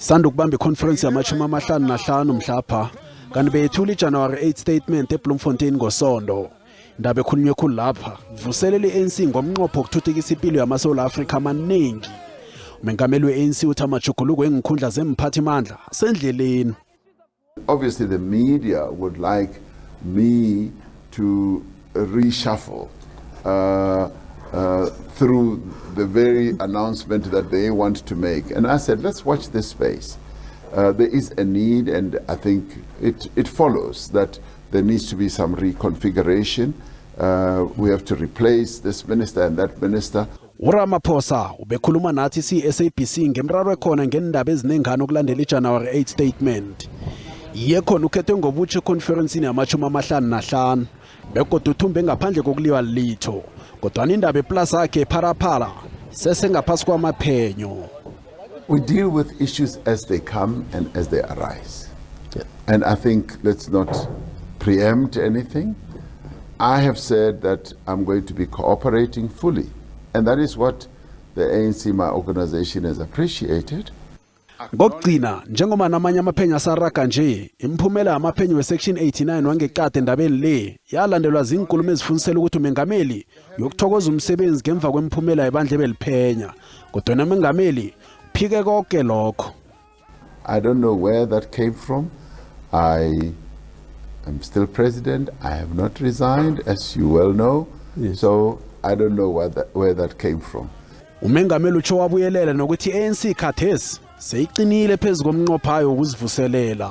Sandukubamba iconference yama-55 mhlapha kanti beyethula iJanuary 8 statement eBloemfontein ngosonto. Indaba ekhulunywe khulu lapha vuselela i-ANC ngomnqopho wokuthuthukisa impilo yamaSouth Africa amaningi. Umengameli we-ANC uthi amajuguluko engikhundla zemphathimandla asendleleni. Obviously the media would like me to reshuffle through the very announcement that they want to make. And I said, let's watch this space. There is a need, and I think it follows that there needs to be some reconfiguration. We have to replace this minister and that minister. Ramaphosa ubekhuluma nathi si-SABC ngemraro ekhona ngendaba ezinengana ukulandela iJanuary 8 statement. Yekhona ukhethe ngobutjha econference yama-55 bekodwa uthumbe ngaphandle kokuliwa litho. Kodwana indaba eplus yakhe pharaphala sesengaphasi kwamaphenyo. We deal with issues as they come and as they arise. And I think let's not preempt anything. I have said that I'm going to be cooperating fully. And that is what the ANC, my organization, has appreciated. Ngokugcina njengoba namanye amaphenyo asaraga nje imphumela yamaphenyo we-section 89 wangekade endabeni le yalandelwa zinkulumo ezifundisela ukuthi umengameli yokuthokoza umsebenzi ngemva kwemphumela yebandla beliphenya kodwa umengameli phike konke lokho. I don't know where that came from. I am still president. I have not resigned, as you well know. Yes. So I don't know where that came from. Umengameli utsho wabuyelela nokuthi ANC khathesi seyiqinile phezu komnqophayo wokuzivuselela.